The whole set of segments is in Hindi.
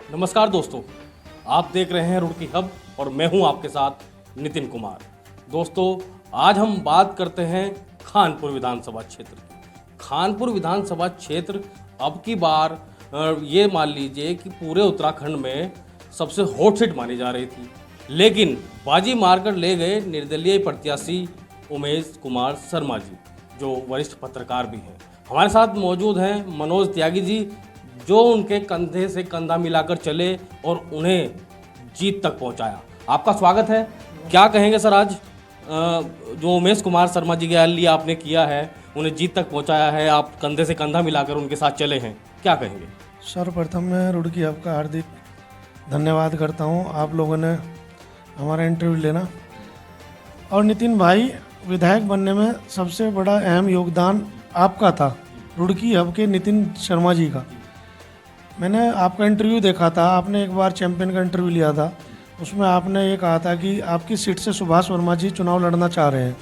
नमस्कार दोस्तों, आप देख रहे हैं रुड़की हब और मैं हूं आपके साथ नितिन कुमार। दोस्तों, आज हम बात करते हैं खानपुर विधानसभा क्षेत्र की। खानपुर विधानसभा क्षेत्र अब की बार ये मान लीजिए कि पूरे उत्तराखंड में सबसे हॉट सीट मानी जा रही थी, लेकिन बाजी मारकर ले गए निर्दलीय प्रत्याशी उमेश कुमार शर्मा जी, जो वरिष्ठ पत्रकार भी हैं। हमारे साथ मौजूद हैं मनोज त्यागी जी, जो उनके कंधे से कंधा मिलाकर चले और उन्हें जीत तक पहुंचाया। आपका स्वागत है। क्या कहेंगे सर, आज जो उमेश कुमार शर्मा जी के लिए आपने किया है, उन्हें जीत तक पहुंचाया है, आप कंधे से कंधा मिलाकर उनके साथ चले हैं, क्या कहेंगे? सर्वप्रथम मैं रुड़की आपका हार्दिक धन्यवाद करता हूं, आप लोगों ने हमारा इंटरव्यू लेना। और नितिन भाई, विधायक बनने में सबसे बड़ा अहम योगदान आपका था, रुड़की हब के नितिन शर्मा जी का। मैंने आपका इंटरव्यू देखा था, आपने एक बार चैंपियन का इंटरव्यू लिया था, उसमें आपने ये कहा था कि आपकी सीट से सुभाष वर्मा जी चुनाव लड़ना चाह रहे हैं,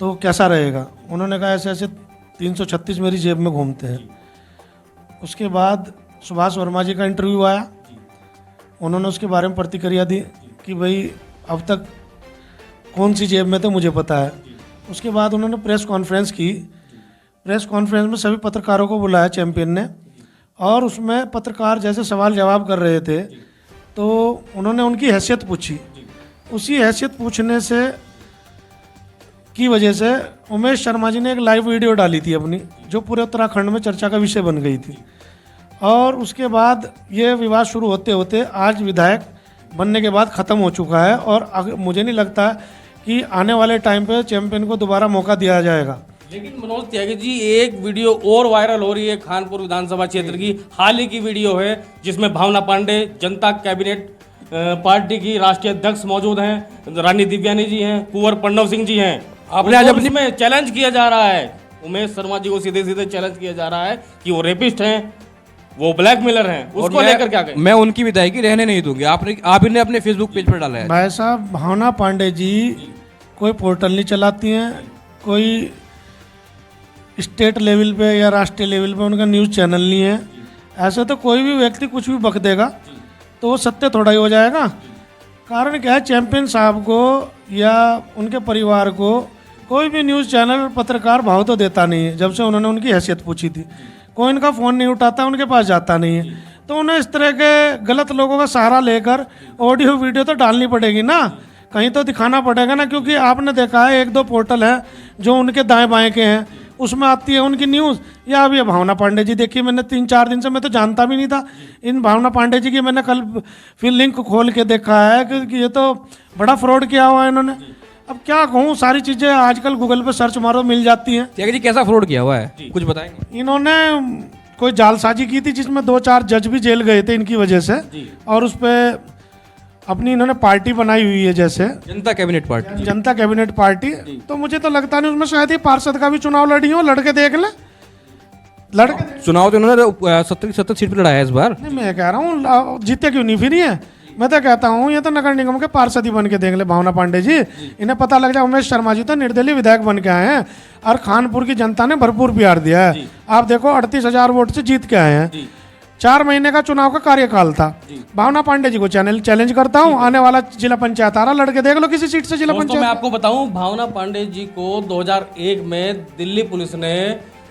तो कैसा रहेगा। उन्होंने कहा ऐसे ऐसे 336 मेरी जेब में घूमते हैं। उसके बाद सुभाष वर्मा जी का इंटरव्यू आया, उन्होंने उसके बारे में प्रतिक्रिया दी कि भाई अब तक कौन सी जेब में थे मुझे पता है। उसके बाद उन्होंने प्रेस कॉन्फ्रेंस की। प्रेस कॉन्फ्रेंस में सभी पत्रकारों को बुलाया चैंपियन ने, और उसमें पत्रकार जैसे सवाल जवाब कर रहे थे तो उन्होंने उनकी हैसियत पूछी। उसी हैसियत पूछने से की वजह से उमेश शर्मा जी ने एक लाइव वीडियो डाली थी अपनी, जो पूरे उत्तराखंड में चर्चा का विषय बन गई थी। और उसके बाद ये विवाद शुरू होते होते आज विधायक बनने के बाद ख़त्म हो चुका है, और मुझे नहीं लगता कि आने वाले टाइम पे चैंपियन को दोबारा मौका दिया जाएगा। लेकिन मनोज त्यागी जी, एक वीडियो और वायरल हो रही है खानपुर विधानसभा क्षेत्र की, हाल ही की वीडियो है, जिसमें भावना पांडे जनता कैबिनेट पार्टी की राष्ट्रीय अध्यक्ष मौजूद हैं, रानी दिव्यानी जी हैं, कुंवर प्रणव सिंह जी हैं। आपने आज अपनी में चैलेंज किया जा रहा है, उमेश शर्मा जी को सीधे सीधे चैलेंज किया जा रहा है कि वो रेपिस्ट हैं, वो ब्लैकमेलर हैं। उसको लेकर क्या कहें? मैं उनकी विधायकी रहने नहीं दूंगी। आपने अपने फेसबुक पेज पर डाला है। भाई साहब, भावना पांडे जी कोई पोर्टल नहीं चलाती हैं, कोई स्टेट लेवल पे या राष्ट्रीय लेवल पे उनका न्यूज़ चैनल नहीं है। ऐसे तो कोई भी व्यक्ति कुछ भी बक देगा तो वो सत्य थोड़ा ही हो जाएगा। कारण क्या है, चैंपियन साहब को या उनके परिवार को कोई भी न्यूज़ चैनल पत्रकार भाव तो देता नहीं है। जब से उन्होंने उनकी हैसियत पूछी थी, कोई इनका फ़ोन नहीं उठाता, उनके पास जाता नहीं है। तो उन्हें इस तरह के गलत लोगों का सहारा लेकर ऑडियो वीडियो तो डालनी पड़ेगी ना, कहीं तो दिखाना पड़ेगा ना। क्योंकि आपने देखा है, एक दो पोर्टल है जो उनके दाएं बाएं के हैं, उसमें आती है उनकी न्यूज़। या अब ये भावना पांडे जी देखिए, मैंने 3-4 दिन से, मैं तो जानता भी नहीं था इन भावना पांडे जी की। मैंने कल फिर लिंक खोल के देखा है कि ये तो बड़ा फ्रॉड किया हुआ है इन्होंने। अब क्या कहूँ, सारी चीज़ें आजकल गूगल पे सर्च मारो मिल जाती हैं। त्यागी जी, कैसा फ्रॉड किया हुआ है, कुछ बताएंगे? इन्होंने कोई जालसाजी की थी जिसमें 2-4 जज भी जेल गए थे इनकी वजह से, और उस पर अपनी इन्होंने पार्टी बनाई हुई है, जैसे जनता कैबिनेट पार्टी। जनता कैबिनेट पार्टी। तो मुझे तो लगता नहीं उसमें शायद ही पार्षद का भी चुनाव लड़ी हो, लड़के देख ले, लड़के चुनाव तो उन्होंने 70 सीट पर लड़ा है इस बार। नहीं, मैं कह रहा हूँ जीते क्यों नहीं फिर ये। मैं तो कहता हूँ ये तो नगर निगम के पार्षद ही बन के देख ले भावना पांडे जी, इन्हें पता लग जाए उमेश शर्मा जी तो निर्दलीय विधायक बन के आए हैं और खानपुर की जनता ने भरपूर प्यार दिया है। आप देखो 38,000 वोट से जीत के आए हैं। 4 महीने का चुनाव का कार्यकाल था। भावना पांडे जी को चैलेंज करता हूं, आने वाला जिला पंचायत आ रहा, लड़के देख लो किसी सीट से जिला पंचायत। मैं आपको बताऊं, भावना पांडे जी को 2001 में दिल्ली पुलिस ने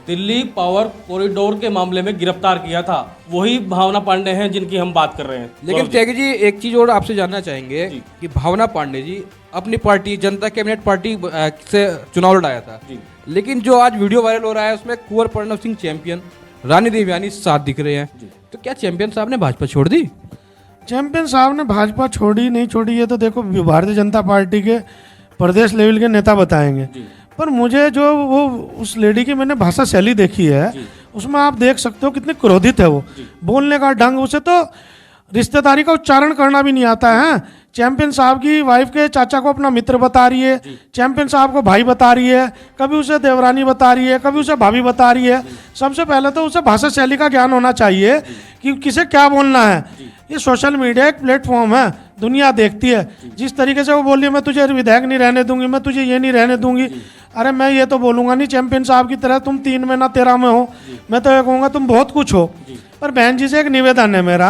दिल्ली पावर कॉरिडोर के मामले में गिरफ्तार किया था। वही भावना पांडे हैं जिनकी हम बात कर रहे हैं। लेकिन त्यागी जी, एक चीज और आपसे जानना चाहेंगे कि भावना पांडे जी अपनी पार्टी जनता कैबिनेट पार्टी से चुनाव लड़ाया था, लेकिन जो आज वीडियो वायरल हो रहा है उसमें कुंवर प्रणव सिंह चैंपियन, रानी देवयानी साथ दिख रहे हैं, तो क्या चैंपियन साहब ने भाजपा छोड़ दी? चैंपियन साहब ने भाजपा छोड़ी नहीं छोड़ी, ये तो देखो भारतीय जनता पार्टी के प्रदेश लेवल के नेता बताएंगे। पर मुझे जो वो उस लेडी की मैंने भाषा शैली देखी है, उसमें आप देख सकते हो कितनी क्रोधित है वो, बोलने का ढंग, उसे तो रिश्तेदारी का उच्चारण करना भी नहीं आता है। चैंपियन साहब की वाइफ के चाचा को अपना मित्र बता रही है, चैंपियन साहब को भाई बता रही है, कभी उसे देवरानी बता रही है, कभी उसे भाभी बता रही है। सबसे पहले तो उसे भाषा शैली का ज्ञान होना चाहिए कि किसे क्या बोलना है। ये सोशल मीडिया एक प्लेटफॉर्म है, दुनिया देखती है। जिस तरीके से वो बोल रही है मैं तुझे विधायक नहीं रहने दूंगी, मैं तुझे ये नहीं रहने दूंगी, अरे मैं ये तो बोलूंगा नहीं चैंपियन साहब की तरह तुम 3 में ना 13 में हो, मैं तो ये कहूँगा तुम बहुत कुछ हो। पर बहन जी से एक निवेदन है मेरा,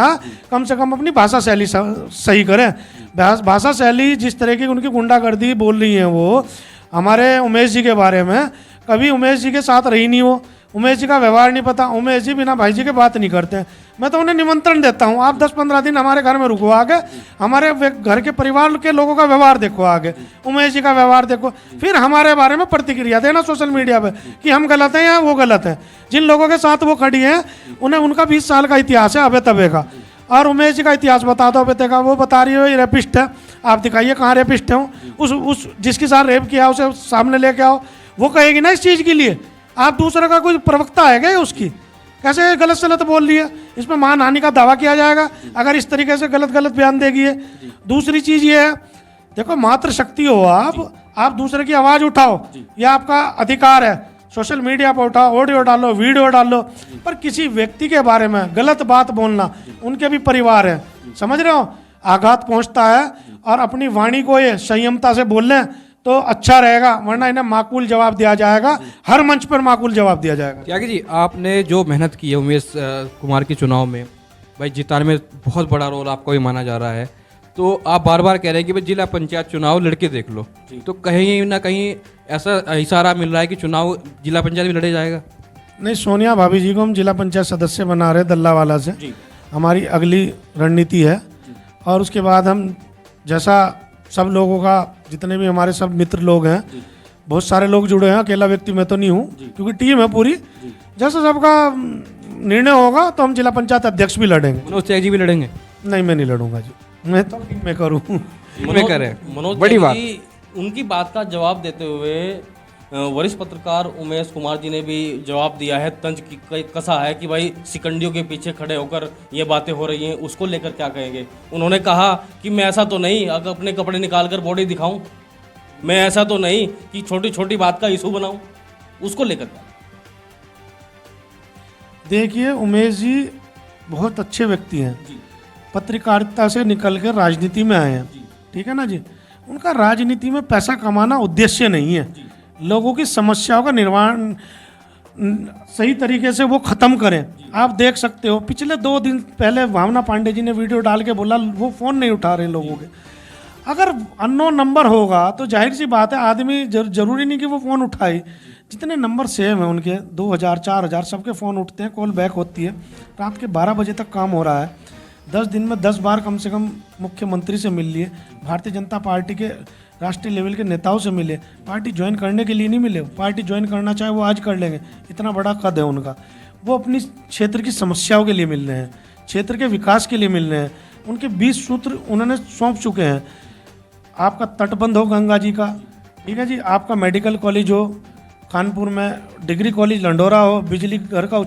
कम से कम अपनी भाषा शैली सही करें। भाषा शैली जिस तरह की उनकी गुंडागर्दी बोल रही है वो हमारे उमेश जी के बारे में, कभी उमेश जी के साथ रही नहीं हो, उमेश जी का व्यवहार नहीं पता, उमेश जी बिना भाई जी के बात नहीं करते। मैं तो उन्हें निमंत्रण देता हूँ, आप 10-15 दिन हमारे घर में रुको आगे, हमारे घर के परिवार के लोगों का व्यवहार देखो आगे, उमेश जी का व्यवहार देखो, फिर हमारे बारे में प्रतिक्रिया देना सोशल मीडिया पे कि हम गलत हैं या वो गलत है। जिन लोगों के साथ वो खड़ी हैं उन्हें उनका 20 साल का इतिहास है अबे तबे का, और उमेश जी का इतिहास बता दो अबे तक का। वो बता रही हो ये रेपिस्ट है, आप दिखाइए कहाँ रेपिस्ट है। उस जिसके साथ रेप किया उसे सामने लेके आओ, वो कहेगी ना इस चीज़ के लिए। आप दूसरे का कोई प्रवक्ता है क्या उसकी? कैसे गलत सलत बोल रही है, इसमें मानहानि का दावा किया जाएगा अगर इस तरीके से गलत गलत बयान देगी है। दूसरी चीज़ ये है, देखो मातृ शक्ति हो आप दूसरे की आवाज़ उठाओ, यह आपका अधिकार है। सोशल मीडिया पर उठाओ, ऑडियो डालो, वीडियो डालो, पर किसी व्यक्ति के बारे में गलत बात बोलना, उनके भी परिवार है, समझ रहे हो, आघात पहुंचता है। और अपनी वाणी को ये संयमता से बोल लें तो अच्छा रहेगा, वरना इन्हें माकूल जवाब दिया जाएगा, हर मंच पर माकूल जवाब दिया जाएगा। त्यागी जी, आपने जो मेहनत की है उमेश कुमार के चुनाव में, भाई जिताने में बहुत बड़ा रोल आपका भी माना जा रहा है, तो आप बार बार कह रहे हैं कि भाई जिला पंचायत चुनाव लड़के देख लो, तो कहीं ना कहीं ऐसा इशारा मिल रहा है कि चुनाव जिला पंचायत में लड़े जाएगा? नहीं, सोनिया भाभी जी को हम जिला पंचायत सदस्य बना रहे दल्लावाला से, हमारी अगली रणनीति है। और उसके बाद हम जैसा सब लोगों का, जितने भी हमारे सब मित्र लोग हैं, बहुत सारे लोग जुड़े हैं, अकेला व्यक्ति मैं तो नहीं हूँ क्योंकि टीम है पूरी, जैसा सबका निर्णय होगा तो हम जिला पंचायत अध्यक्ष भी लड़ेंगे। मनोज त्यागी जी भी लड़ेंगे? नहीं, मैं नहीं लड़ूंगा जी, मैं तो टीम में करूँ। मनोज बड़ी बात। उनकी बात का जवाब देते हुए वरिष्ठ पत्रकार उमेश कुमार जी ने भी जवाब दिया है, तंज कसा है कि भाई सिकंडियों के पीछे खड़े होकर ये बातें हो रही हैं, उसको लेकर क्या कहेंगे? उन्होंने कहा कि मैं ऐसा तो नहीं अगर अपने कपड़े निकाल कर बॉडी दिखाऊं, मैं ऐसा तो नहीं कि छोटी छोटी बात का इशू बनाऊं, उसको लेकर क्या? देखिए, उमेश जी बहुत अच्छे व्यक्ति हैं, पत्रकारिता से निकल कर राजनीति में आए हैं, ठीक है ना जी। उनका राजनीति में पैसा कमाना उद्देश्य नहीं है, लोगों की समस्याओं का निर्माण सही तरीके से वो खत्म करें। आप देख सकते हो पिछले 2 दिन पहले भावना पांडे जी ने वीडियो डाल के बोला वो फ़ोन नहीं उठा रहे लोगों के। अगर अननोन नंबर होगा तो जाहिर सी बात है आदमी जरूरी नहीं कि वो फ़ोन उठाए। जितने नंबर सेव हैं उनके 2000 4000 सबके फ़ोन उठते हैं, कॉल बैक होती है, रात के 12 बजे तक काम हो रहा है। 10 दिन में 10 बार कम से कम मुख्यमंत्री से मिल लिए, भारतीय जनता पार्टी के राष्ट्रीय लेवल के नेताओं से मिले, पार्टी ज्वाइन करने के लिए नहीं मिले। पार्टी ज्वाइन करना चाहे वो आज कर लेंगे, इतना बड़ा कद है उनका। वो अपनी क्षेत्र की समस्याओं के लिए मिल रहे हैं, क्षेत्र के विकास के लिए मिल रहे हैं। उनके 20 सूत्र उन्होंने सौंप चुके हैं। आपका तटबंध हो गंगा जी का, ठीक है जी, आपका मेडिकल कॉलेज हो कानपुर में, डिग्री कॉलेज लंडोरा हो, बिजली घर का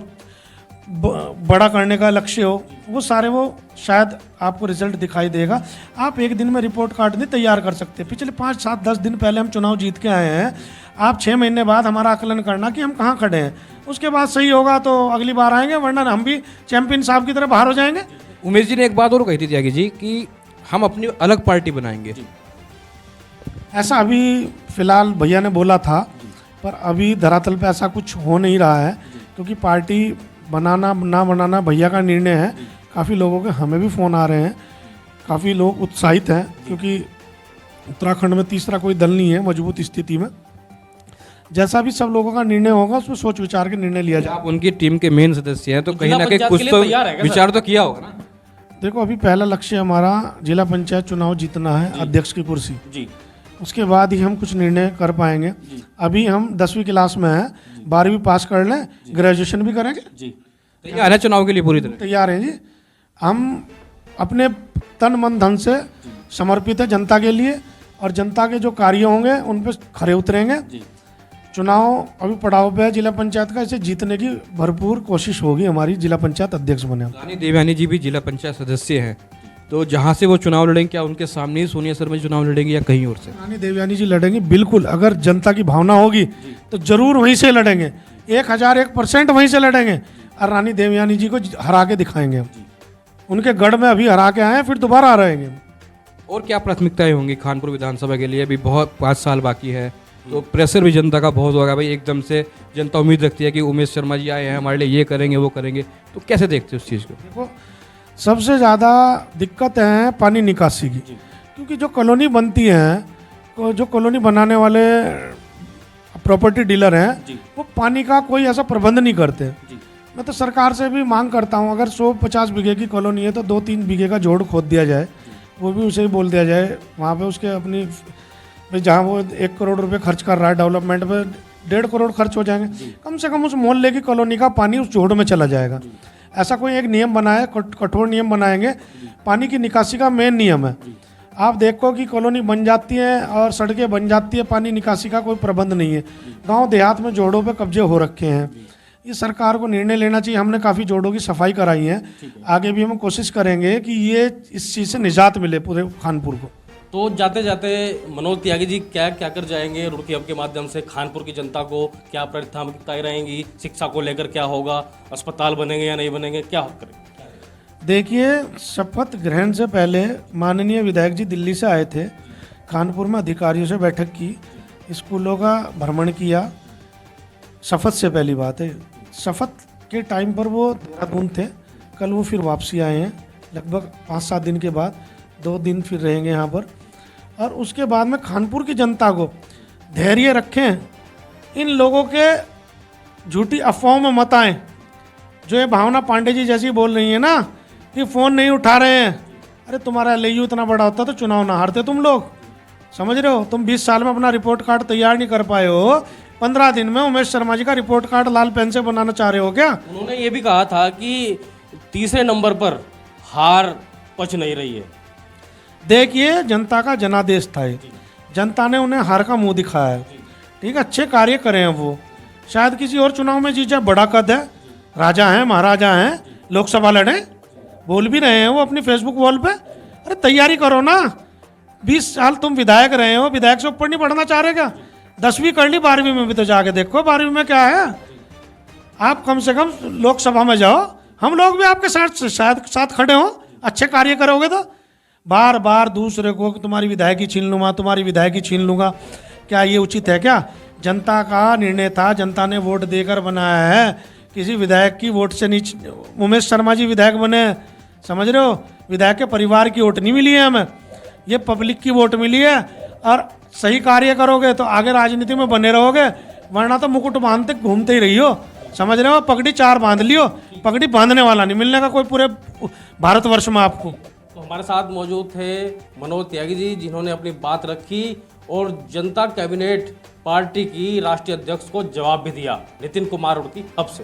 बड़ा करने का लक्ष्य हो, वो सारे वो शायद आपको रिजल्ट दिखाई देगा। आप एक दिन में रिपोर्ट कार्ड नहीं तैयार कर सकते। पिछले 5 7 10 दिन पहले हम चुनाव जीत के आए हैं, आप 6 महीने बाद हमारा आकलन करना कि हम कहाँ खड़े हैं, उसके बाद सही होगा तो अगली बार आएंगे, वरना हम भी चैंपियन साहब की तरह बाहर हो जाएंगे। उमेश जी ने एक बात और कही थी त्यागी जी कि हम अपनी अलग पार्टी बनाएंगे, ऐसा अभी फिलहाल भैया ने बोला था, पर अभी धरातल पे ऐसा कुछ हो नहीं रहा है, क्योंकि पार्टी बनाना ना बनाना भैया का निर्णय है। काफ़ी लोगों के हमें भी फ़ोन आ रहे हैं, काफ़ी लोग उत्साहित हैं, क्योंकि उत्तराखंड में तीसरा कोई दल नहीं है मजबूत स्थिति में। जैसा भी सब लोगों का निर्णय होगा उसमें सोच विचार के निर्णय लिया जाए। आप उनकी टीम के मेन सदस्य हैं, तो कहीं ना कहीं कुछ तो विचार तो किया होगा ना? देखो, अभी पहला लक्ष्य हमारा जिला पंचायत चुनाव जीतना है, अध्यक्ष की कुर्सी जी। उसके बाद ही हम कुछ निर्णय कर पाएंगे। अभी हम 10वीं क्लास में हैं, 12वीं पास कर लें, ग्रेजुएशन भी करेंगे जी, तैयार है चुनाव के लिए, पूरी तरह तैयार हैं जी। हम अपने तन मन धन से समर्पित है जनता के लिए, और जनता के जो कार्य होंगे उन पर खरे उतरेंगे। चुनाव अभी पड़ाव पे है जिला पंचायत का, इसे जीतने की भरपूर कोशिश होगी हमारी जिला पंचायत अध्यक्ष बने। रानी देवयानी जी भी जिला पंचायत सदस्य हैं, तो जहाँ से वो चुनाव लड़ेंगे, क्या उनके सामने ही सोनिया शर्मा जी चुनाव लड़ेंगे या कहीं और से? रानी देवयानी जी लड़ेंगे बिल्कुल, अगर जनता की भावना होगी तो जरूर वहीं से लड़ेंगे, 1001% वहीं से लड़ेंगे, और रानी देवयानी जी को हरा के दिखाएंगे। उनके गढ़ में अभी हरा के आए हैं, फिर दोबारा हराएंगे। और क्या प्राथमिकताएं होंगी खानपुर विधानसभा के लिए? अभी बहुत 5 साल बाकी है, तो प्रेशर भी जनता का बहुत होगा भाई, एकदम से जनता उम्मीद रखती है कि उमेश शर्मा जी आए हैं हमारे लिए, ये करेंगे वो करेंगे, तो कैसे देखते हैं उस चीज़ को? देखो, सबसे ज़्यादा दिक्कत है पानी निकासी की, क्योंकि जो कॉलोनी बनती है, जो कॉलोनी बनाने वाले प्रॉपर्टी डीलर हैं, वो पानी का कोई ऐसा प्रबंध नहीं करते। मैं तो सरकार से भी मांग करता हूँ, अगर 150 बीघे की कॉलोनी है तो 2-3 बीघे का जोड़ खोद दिया जाए, वो भी उसे ही बोल दिया जाए वहाँ पे उसके अपनी भाई जहाँ वो 1 करोड़ रुपए खर्च कर रहा है डेवलपमेंट पे, 1.5 करोड़ खर्च हो जाएंगे, कम से कम उस मोहल्ले की कॉलोनी का पानी उस जोड़ में चला जाएगा। ऐसा कोई एक नियम बनाए, कठोर नियम बनाएंगे। पानी की निकासी का मेन नियम है। आप देखो कि कॉलोनी बन जाती है और सड़कें बन जाती है, पानी निकासी का कोई प्रबंध नहीं है। गांव देहात में जोड़ों पे कब्जे हो रखे हैं। ये सरकार को निर्णय लेना चाहिए। हमने काफ़ी जोड़ों की सफाई कराई है, आगे भी हम कोशिश करेंगे कि ये इस चीज़ से निजात मिले पूरे खानपुर को। तो जाते जाते मनोज त्यागी जी क्या क्या कर जाएंगे रुड़की हब के माध्यम से? खानपुर की जनता को क्या प्राथमिकताएं रहेंगी? शिक्षा को लेकर क्या होगा? अस्पताल बनेंगे या नहीं बनेंगे? क्या करेंगे? देखिए, शपथ ग्रहण से पहले माननीय विधायक जी दिल्ली से आए थे, कानपुर में अधिकारियों से बैठक की, स्कूलों का भ्रमण किया। शपथ से पहली बात है, शपथ के टाइम पर वो देहरादून थे, कल वो फिर वापसी आए हैं लगभग 5-7 दिन के बाद, 2 दिन फिर रहेंगे यहाँ पर। और उसके बाद में खानपुर की जनता को धैर्य रखें, इन लोगों के झूठी अफवाहों में मत आएं। जो ये भावना पांडे जी जैसी बोल रही है ना कि फ़ोन नहीं उठा रहे हैं, अरे तुम्हारा एलयू इतना बड़ा होता तो चुनाव ना हारते तुम लोग, समझ रहे हो? तुम 20 साल में अपना रिपोर्ट कार्ड तैयार नहीं कर पाए हो, 15 दिन में उमेश शर्मा जी का रिपोर्ट कार्ड लाल पेन से बनाना चाह रहे हो क्या? उन्होंने ये भी कहा था कि तीसरे नंबर पर हार पच नहीं रही है। देखिए, जनता का जनादेश था ये, जनता ने उन्हें हार का मुंह दिखाया है। ठीक है, अच्छे कार्य करे हैं वो, शायद किसी और चुनाव में जीत जाए, बड़ा कद है, राजा हैं, महाराजा हैं, लोकसभा लड़े, बोल भी रहे हैं वो अपनी फेसबुक वॉल पे। अरे तैयारी करो ना, 20 साल तुम विधायक रहे हो, विधायक से ऊपर नहीं पढ़ना चाह रहे क्या? 10वीं कर ली, 12वीं में भी तो जाके देखो 12वीं में क्या है। आप कम से कम लोकसभा में जाओ, हम लोग भी आपके साथ खड़े हो, अच्छे कार्य करोगे तो। बार बार दूसरे को तुम्हारी विधायकी छीन लूँगा, तुम्हारी विधायकी छीन लूँगा, क्या ये उचित है क्या? जनता का निर्णय था, जनता ने वोट देकर बनाया है, किसी विधायक की वोट से नहीं। उमेश शर्मा जी विधायक बने, समझ रहे हो? विधायक के परिवार की वोट नहीं मिली है हमें, ये पब्लिक की वोट मिली है। और सही कार्य करोगे तो आगे राजनीति में बने रहोगे, वरना तो मुकुट बांधते घूमते ही रहियो, समझ रहे हो? पगड़ी 4 बांध लियो, पगड़ी बांधने वाला नहीं मिलने का कोई पूरे भारतवर्ष में आपको। तो हमारे साथ मौजूद थे मनोज त्यागी जी, जिन्होंने अपनी बात रखी और जनता कैबिनेट पार्टी की राष्ट्रीय अध्यक्ष को जवाब भी दिया। नितिन कुमार रुड़की हब से।